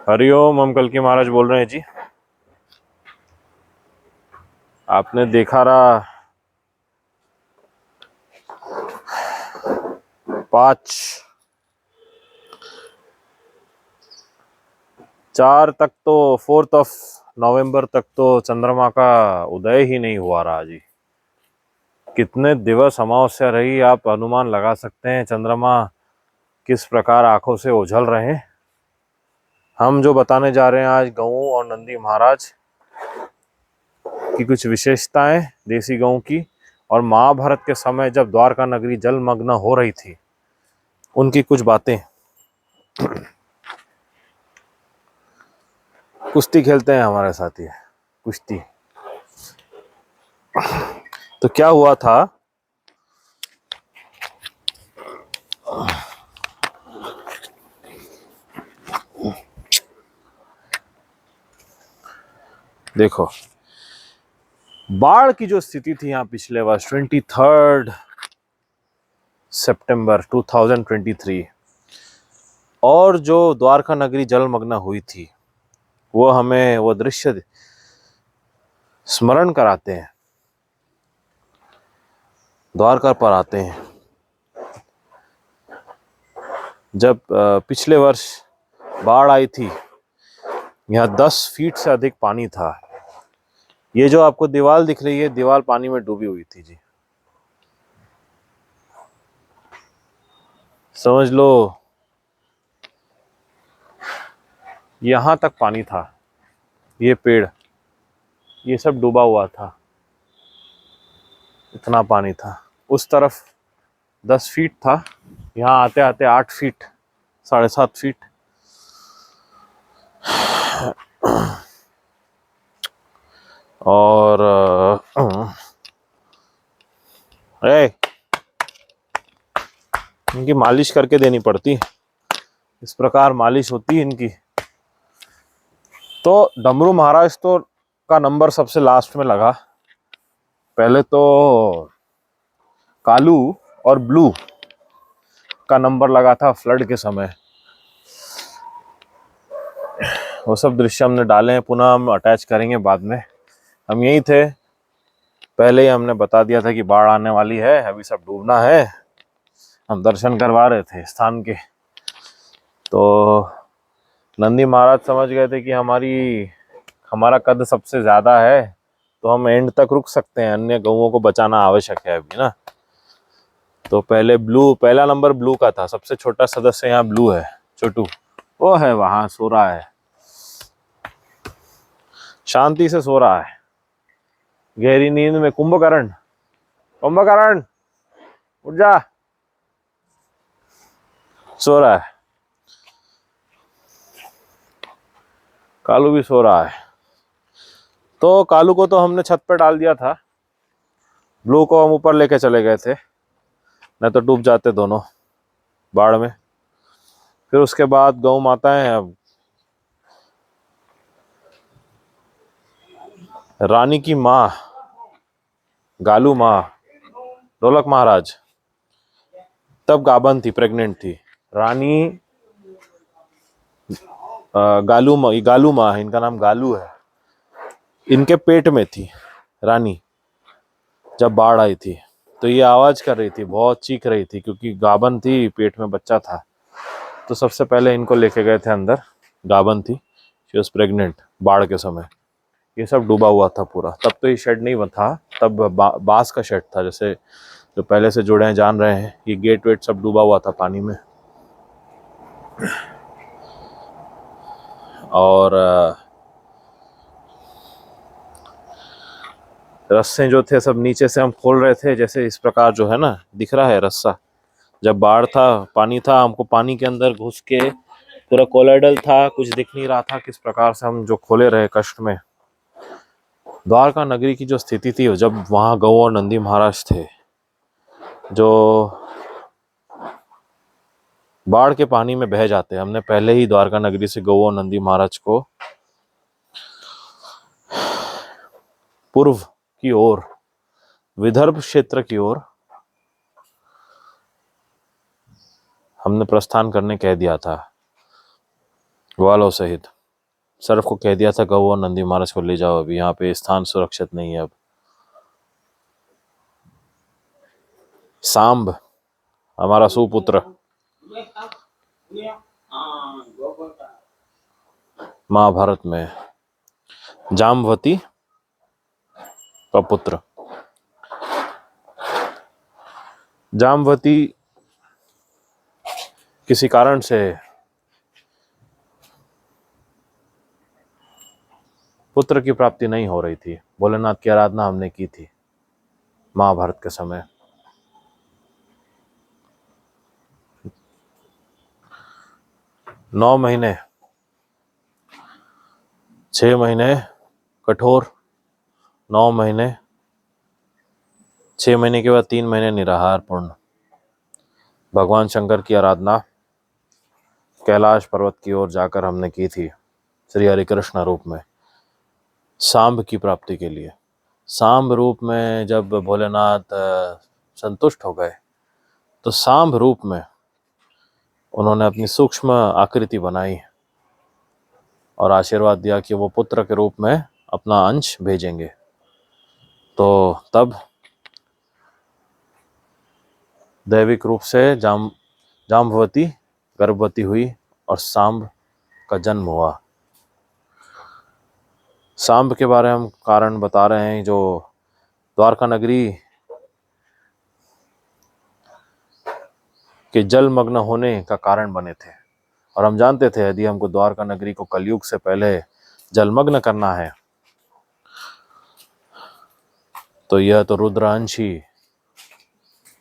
हरिओम, हम कल की महाराज बोल रहे हैं जी। आपने देखा रहा 4 तक तो 4 नवंबर तक तो चंद्रमा का उदय ही नहीं हुआ रहा जी। कितने दिवस अमावस्या रही, आप अनुमान लगा सकते हैं चंद्रमा किस प्रकार आंखों से ओझल रहे हैं। हम जो बताने जा रहे हैं आज गऊ और नंदी महाराज की कुछ विशेषताएं, देसी गऊ की, और महाभारत के समय जब द्वारका नगरी जलमग्न हो रही थी उनकी कुछ बातें। कुश्ती खेलते हैं हमारे साथी, कुश्ती। तो क्या हुआ था, देखो बाढ़ की जो स्थिति थी यहाँ पिछले वर्ष 23 सितंबर 2023, और जो द्वारका नगरी जलमग्न हुई थी वो हमें वो दृश्य स्मरण कराते हैं, द्वारका पर आते हैं। जब पिछले वर्ष बाढ़ आई थी, यहाँ 10 फीट से अधिक पानी था। ये जो आपको दीवार दिख रही है, दीवार पानी में डूबी हुई थी जी। समझ लो यहां तक पानी था, ये पेड़ ये सब डूबा हुआ था, इतना पानी था। उस तरफ 10 फीट था, यहाँ आते आते 8 फीट, 7.5 फीट। और इनकी मालिश करके देनी पड़ती, इस प्रकार मालिश होती है इनकी। तो डमरू महाराज तो का नंबर सबसे लास्ट में लगा। पहले तो कालू और ब्लू का नंबर लगा था फ्लड के समय। वो सब दृश्य हमने डाले हैं, पुनः हम अटैच करेंगे बाद में। हम यही थे, पहले ही हमने बता दिया था कि बाढ़ आने वाली है, अभी सब डूबना है। हम दर्शन करवा रहे थे स्थान के, तो नंदी महाराज समझ गए थे कि हमारा कद सबसे ज्यादा है, तो हम एंड तक रुक सकते हैं, अन्य गऊओं को बचाना आवश्यक है अभी ना। तो पहला नंबर ब्लू का था, सबसे छोटा सदस्य यहाँ ब्लू है, छोटू वो है वहां सो रहा है, शांति से सो रहा है गहरी नींद में। कुंभकर्ण उठ जा, सो रहा है। कालू भी सो रहा है। तो कालू को तो हमने छत पे डाल दिया था, ब्लू को हम ऊपर लेके चले गए थे, नहीं तो डूब जाते दोनों बाढ़ में। फिर उसके बाद गौ माताएं, अब रानी की माँ गालू माँ ढोलक महाराज तब गाबन थी, प्रेग्नेंट थी। रानी गालू माँ, इनका नाम गालू है, इनके पेट में थी रानी जब बाढ़ आई थी। तो ये आवाज कर रही थी, बहुत चीख रही थी, क्योंकि गाबन थी, पेट में बच्चा था। तो सबसे पहले इनको लेके गए थे अंदर, गाबन थी, शी वॉज प्रेग्नेंट बाढ़ के समय। ये सब डूबा हुआ था पूरा। तब तो ये शेड नहीं था, तब बांस का शेड था, जैसे जो पहले से जुड़े हैं जान रहे हैं। ये गेट वेट सब डूबा हुआ था पानी में। और रस्से जो थे सब नीचे से हम खोल रहे थे, जैसे इस प्रकार जो है ना, दिख रहा है रस्सा। जब बाढ़ था, पानी था, हमको पानी के अंदर घुस के पूरा कोलाइडल था, कुछ दिख नहीं रहा था, किस प्रकार से हम जो खोले रहे कष्ट में। द्वारका नगरी की जो स्थिति थी, जब वहां गौ और नंदी महाराज थे, जो बाढ़ के पानी में बह जाते, हमने पहले ही द्वारका नगरी से गौ और नंदी महाराज को पूर्व की ओर, विदर्भ क्षेत्र की ओर हमने प्रस्थान करने कह दिया था, ग्वालों सहित। सर्फ को कह दिया था गौ और नंदी महाराज को ले जाओ, अभी यहाँ पे स्थान सुरक्षित नहीं है अब। सांब हमारा सुपुत्र महाभारत में जाम्बवती का पुत्र। जाम्बवती किसी कारण से पुत्र की प्राप्ति नहीं हो रही थी। भोलेनाथ की आराधना हमने की थी महाभारत के समय। 9 महीने 6 महीने कठोर, 9 महीने 6 महीने के बाद 3 महीने निराहार पूर्ण भगवान शंकर की आराधना कैलाश पर्वत की ओर जाकर हमने की थी श्री हरि कृष्ण रूप में, सांब की प्राप्ति के लिए। सांब रूप में जब भोलेनाथ संतुष्ट हो गए तो सांब रूप में उन्होंने अपनी सूक्ष्म आकृति बनाई और आशीर्वाद दिया कि वो पुत्र के रूप में अपना अंश भेजेंगे। तो तब दैविक रूप से जाम्बवती गर्भवती हुई और सांब का जन्म हुआ। सांब के बारे में हम कारण बता रहे हैं जो द्वारका नगरी के जलमग्न होने का कारण बने थे। और हम जानते थे यदि हमको द्वारका नगरी को कलयुग से पहले जलमग्न करना है तो यह तो रुद्रांश ही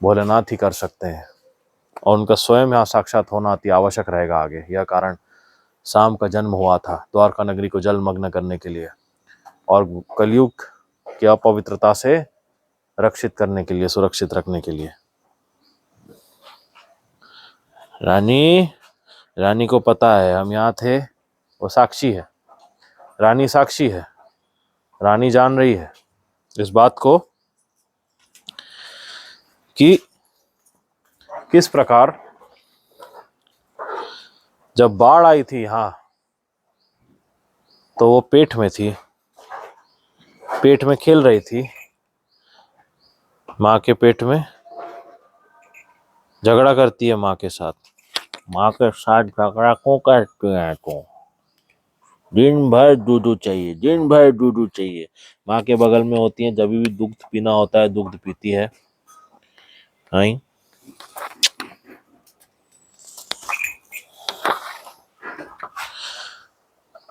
भोलेनाथ ही कर सकते हैं और उनका स्वयं यहाँ साक्षात होना अति आवश्यक रहेगा आगे। यह कारण सांब का जन्म हुआ था द्वारका नगरी को जलमग्न करने के लिए और कलयुग की अपवित्रता से रक्षित करने के लिए, सुरक्षित रखने के लिए। रानी को पता है हम यहाँ थे, वो साक्षी है, रानी साक्षी है, रानी जान रही है इस बात को कि किस प्रकार जब बाढ़ आई थी यहाँ तो वो पेट में थी, पेट में खेल रही थी, माँ के पेट में झगड़ा करती है माँ के साथ। माँ के साथ झगड़ा क्यों करती है तू? दिन भर दूध चाहिए, दिन भर दूध चाहिए। माँ के बगल में होती है, जब भी दूध पीना होता है दूध पीती है। नहीं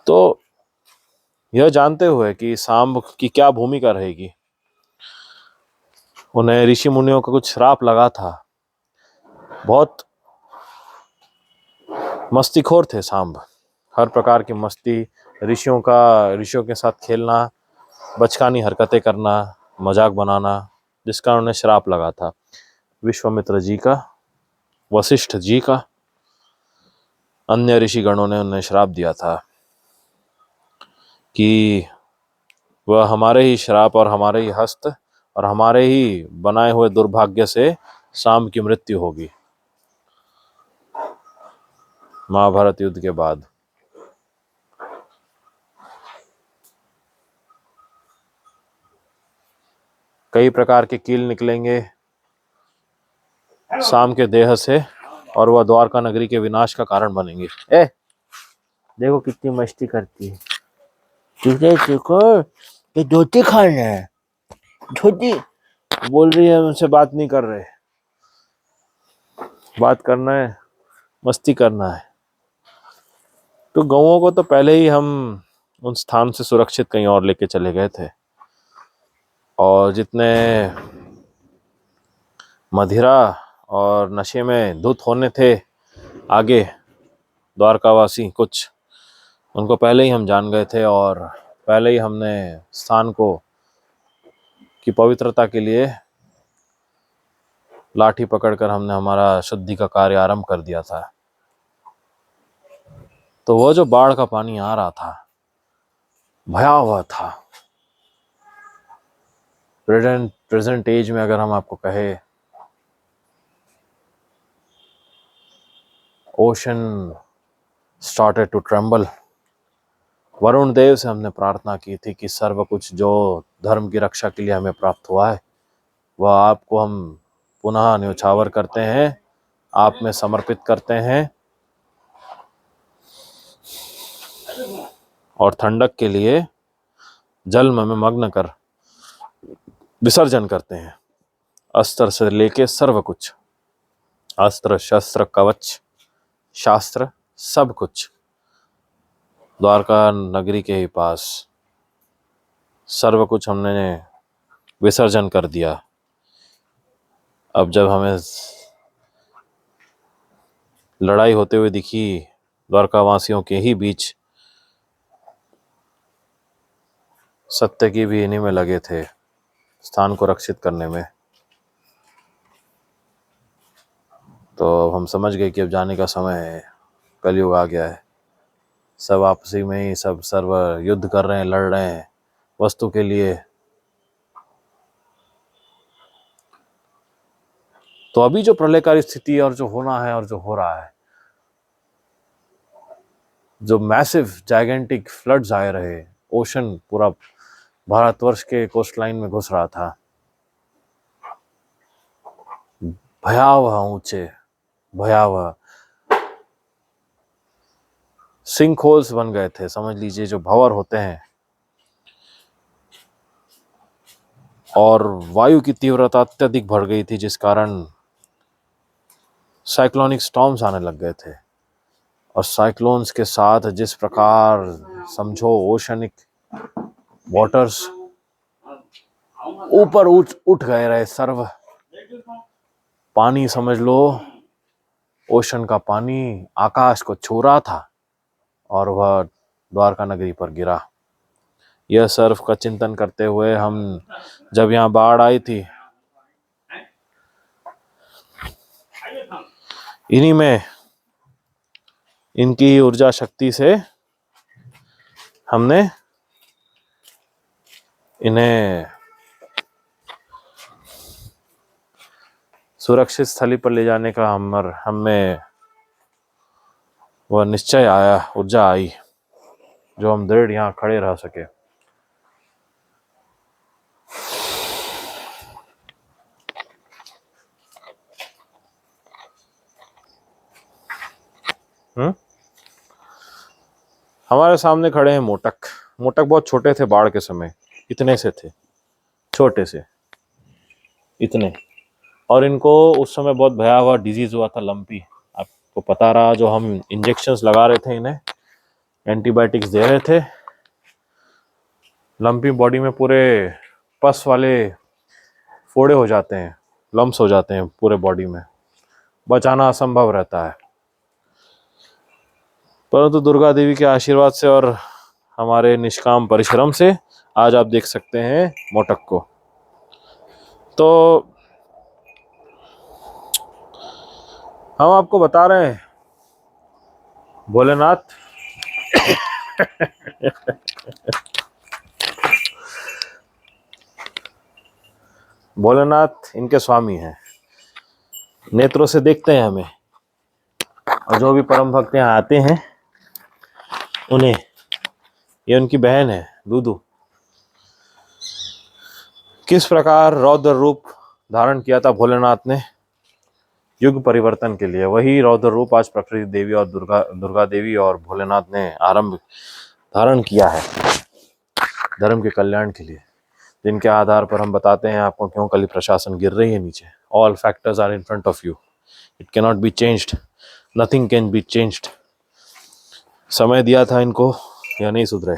तो यह जानते हुए कि सांब की क्या भूमिका रहेगी, उन्हें ऋषि मुनियों का कुछ श्राप लगा था। बहुत मस्तीखोर थे सांब, हर प्रकार की मस्ती, ऋषियों के साथ खेलना, बचकानी हरकतें करना, मजाक बनाना, जिसका उन्हें श्राप लगा था विश्वामित्र जी का, वशिष्ठ जी का, अन्य ऋषि गणों ने उन्हें श्राप दिया था कि वह हमारे ही श्राप और हमारे ही हस्त और हमारे ही बनाए हुए दुर्भाग्य से सांब की मृत्यु होगी महाभारत युद्ध के बाद। कई प्रकार के कील निकलेंगे सांब के देह से और वह द्वारका नगरी के विनाश का कारण बनेंगे। देखो कितनी मस्ती करती है, तुझे देखो ये धोती खाना है, धोती बोल रही है, उनसे बात नहीं कर रहे, बात करना है, मस्ती करना है। तो गौओं को तो पहले ही हम उन स्थान से सुरक्षित कहीं और लेके चले गए थे और जितने मदिरा और नशे में धुत होने थे आगे द्वारकावासी कुछ, उनको पहले ही हम जान गए थे और पहले ही हमने स्थान को की पवित्रता के लिए लाठी पकड़कर हमने हमारा शुद्धि का कार्य आरंभ कर दिया था। तो वो जो बाढ़ का पानी आ रहा था भयावह था। प्रेजेंट एज में अगर हम आपको कहे, ocean started to tremble Varun Dev से हमने प्रार्थना की थी कि सर्व कुछ जो धर्म की रक्षा के लिए हमें प्राप्त हुआ है वह आपको हम पुनः न्योछावर करते हैं, आप में समर्पित करते हैं और ठंडक के लिए जल में मग्न कर विसर्जन करते हैं। अस्त्र से लेके सर्व कुछ, अस्त्र शस्त्र कवच शास्त्र सब कुछ द्वारका नगरी के ही पास सर्व कुछ हमने विसर्जन कर दिया। अब जब हमें लड़ाई होते हुए दिखी द्वारकावासियों के ही बीच, सत्य की भी इन्हीं में लगे थे स्थान को रक्षित करने में, तो हम समझ गए कि अब जाने का समय है, कलयुग आ गया है। सब आपसी में ही सब सर्व युद्ध कर रहे हैं, लड़ रहे हैं वस्तु के लिए। तो अभी जो प्रलयकारी स्थिति और जो होना है और जो हो रहा है, जो मैसिव जाइगेंटिक फ्लड्स आए रहे, ओशन पूरा भारतवर्ष के कोस्ट लाइन में घुस रहा था, भयावह ऊंचे भयावह सिंक होल्स बन गए थे, समझ लीजिए जो भंवर होते हैं। और वायु की तीव्रता अत्यधिक बढ़ गई थी जिस कारण साइक्लोनिक स्टॉर्म्स आने लग गए थे। और साइक्लोन्स के साथ जिस प्रकार समझो ओशनिक वाटर्स ऊपर उठ गए रहे, सर्व पानी समझ लो, ओशन का पानी आकाश को छू रहा था और वह द्वारका नगरी पर गिरा। यह सर्व का चिंतन करते हुए हम जब यहाँ बाढ़ आई थी, इन्हीं में इनकी ऊर्जा शक्ति से हमने इन्हें सुरक्षित स्थली पर ले जाने का हमें वह निश्चय आया, ऊर्जा आई, जो हम दृढ़ यहाँ खड़े रह सके। हमारे सामने खड़े हैं मोटक। मोटक बहुत छोटे थे बाढ़ के समय, इतने से थे, छोटे से इतने, और इनको उस समय बहुत भयावह डिजीज हुआ था, लंपी। आपको पता रहा, जो हम इंजेक्शंस लगा रहे थे इन्हें, एंटीबायोटिक्स दे रहे थे, लंपी बॉडी में पूरे पस वाले फोड़े हो जाते हैं, लम्प्स हो जाते हैं पूरे बॉडी में, बचाना असंभव रहता है। परंतु दुर्गा देवी के आशीर्वाद से और हमारे निष्काम परिश्रम से आज आप देख सकते हैं मोटक को। तो हम आपको बता रहे हैं भोलेनाथ भोलेनाथ इनके स्वामी हैं, नेत्रों से देखते हैं हमें, और जो भी परम भक्त यहाँ आते हैं उन्हें, ये उनकी बहन है दूदू। किस प्रकार रौद्र रूप धारण किया था भोलेनाथ ने युग परिवर्तन के लिए, वही रौद्र रूप आज प्रकृति देवी और दुर्गा देवी और भोलेनाथ ने आरंभ धारण किया है धर्म के कल्याण के लिए, जिनके आधार पर हम बताते हैं आपको क्यों कली प्रशासन गिर रही है नीचे। All factors are in front of you, it can not be changed, nothing can be changed. समय दिया था इनको, या नहीं सुधरे,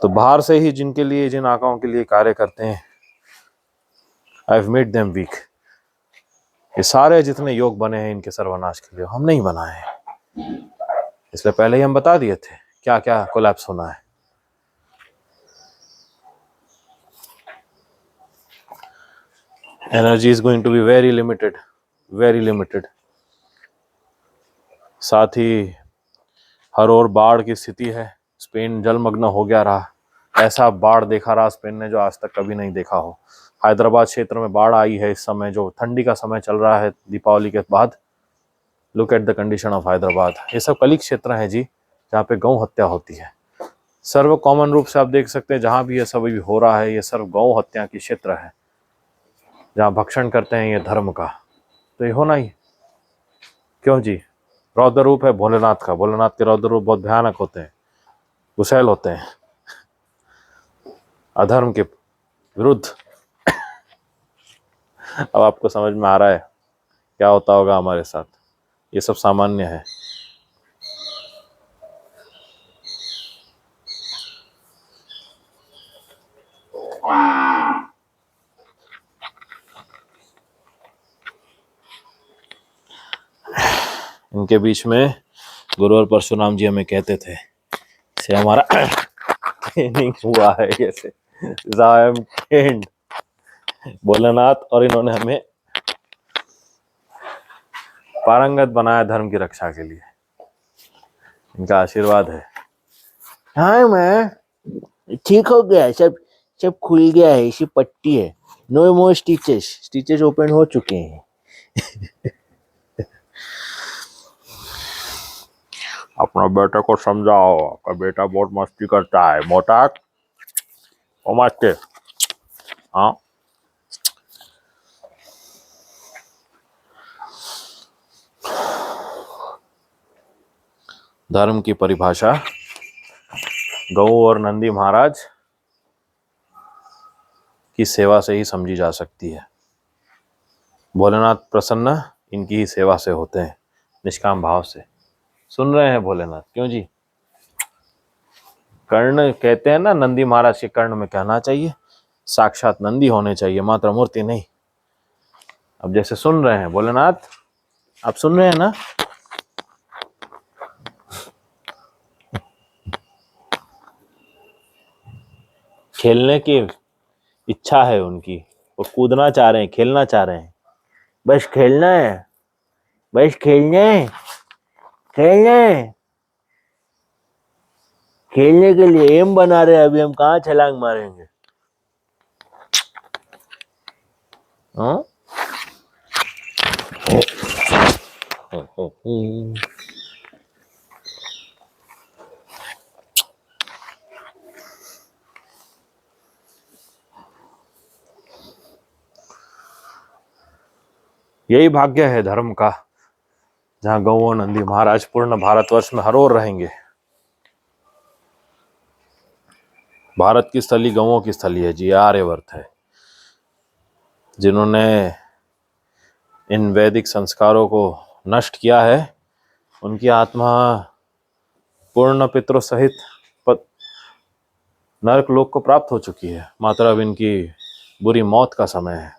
तो बाहर से ही जिनके लिए, जिन आकाओं के लिए कार्य करते हैं, I have made them weak. ये सारे जितने योग बने हैं इनके सर्वनाश के लिए, हम नहीं बनाए हैं, इसलिए पहले ही हम बता दिए थे क्या क्या कोलैप्स होना है। Energy is going to be very limited, very limited. साथ ही हर ओर बाढ़ की स्थिति है, स्पेन जलमग्न हो गया रहा, ऐसा बाढ़ देखा रहा स्पेन ने जो आज तक कभी नहीं देखा हो। हैदराबाद क्षेत्र में बाढ़ आई है इस समय, जो ठंडी का समय चल रहा है दीपावली के बाद। Look at the condition of Hyderabad. ये सब कलिक क्षेत्र है जी, जहाँ पे गौ हत्या होती है। सर्व कॉमन रूप से आप देख सकते हैं जहां भी ये सब अभी हो रहा है, ये सर्व गौ हत्या की क्षेत्र है, जहां भक्षण करते हैं ये धर्म का, तो ये होना ही। क्यों जी? रौद्र रूप है भोलेनाथ का, भोलेनाथ के रौद्र रूप बहुत भयानक होते हैं, गुस्सैल होते हैं, अधर्म के विरुद्ध। अब आपको समझ में आ रहा है क्या होता होगा हमारे साथ। ये सब सामान्य है। इनके बीच में गुरुवर परशुराम जी हमें कहते थे, से हमारा ट्रेनिंग हुआ है, ये से आई एम ट्रेन्ड भोलेनाथ, और इन्होंने हमें पारंगत बनाया धर्म की रक्षा के लिए। इनका आशीर्वाद है। हाँ मैं ठीक हो गया, सब सब खुल गया है, इसी पट्टी है, नो मोर स्टिचेस, स्टिचेस ओपन हो चुके हैं। अपना बेटे को समझाओ, आपका बेटा बहुत मस्ती करता है, मोटा ओ मस्ती। हाँ, धर्म की परिभाषा गौ और नंदी महाराज की सेवा से ही समझी जा सकती है। भोलेनाथ प्रसन्न इनकी ही सेवा से होते हैं, निष्काम भाव से। सुन रहे हैं भोलेनाथ? क्यों जी? कर्ण कहते हैं ना, नंदी महाराज के कर्ण में कहना चाहिए, साक्षात नंदी होने चाहिए, मात्र मूर्ति नहीं। अब जैसे सुन रहे हैं भोलेनाथ, आप सुन रहे हैं ना? खेलने की इच्छा है उनकी, वो कूदना चाह रहे हैं, खेलना चाह रहे हैं। बस खेलना है, बस खेलना है, खेलना है, खेलने के लिए एम बना रहे हैं। अभी हम कहाँ छलांग मारेंगे? हाँ? यही भाग्य है धर्म का, जहां गौ और नंदी महाराज पूर्ण भारतवर्ष में हर ओर रहेंगे। भारत की स्थली गौओं की स्थली है जी, आर्यवर्त है। जिन्होंने इन वैदिक संस्कारों को नष्ट किया है, उनकी आत्मा पूर्ण पितरों सहित नरक लोक को प्राप्त हो चुकी है। मात्र अब इनकी बुरी मौत का समय है।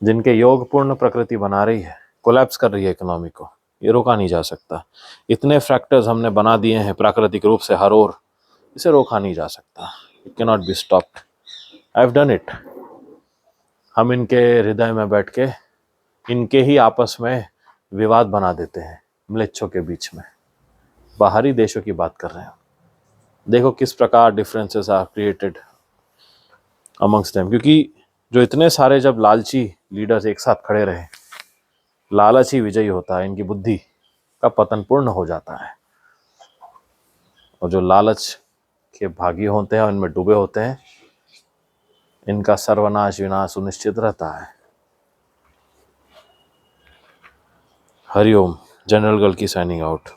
जिनके योग पूर्ण प्रकृति बना रही है, कोलैप्स कर रही है इकोनॉमी को, ये रोका नहीं जा सकता। इतने फैक्टर्स हमने बना दिए हैं प्राकृतिक रूप से हर ओर, इसे रोका नहीं जा सकता। It can not be stopped. I have done it. हम इनके हृदय में बैठ के इनके ही आपस में विवाद बना देते हैं, म्लेच्छों के बीच में। बाहरी देशों की बात कर रहे हैं, देखो किस प्रकार differences are created amongst them. क्योंकि जो इतने सारे जब लालची लीडर्स एक साथ खड़े रहे, लालच ही विजयी होता है, इनकी बुद्धि का पतन पूर्ण हो जाता है। और जो लालच के भागी होते हैं, इनमें डूबे होते हैं, इनका सर्वनाश विनाश सुनिश्चित रहता है। हरिओम। जनरल गल की साइनिंग आउट।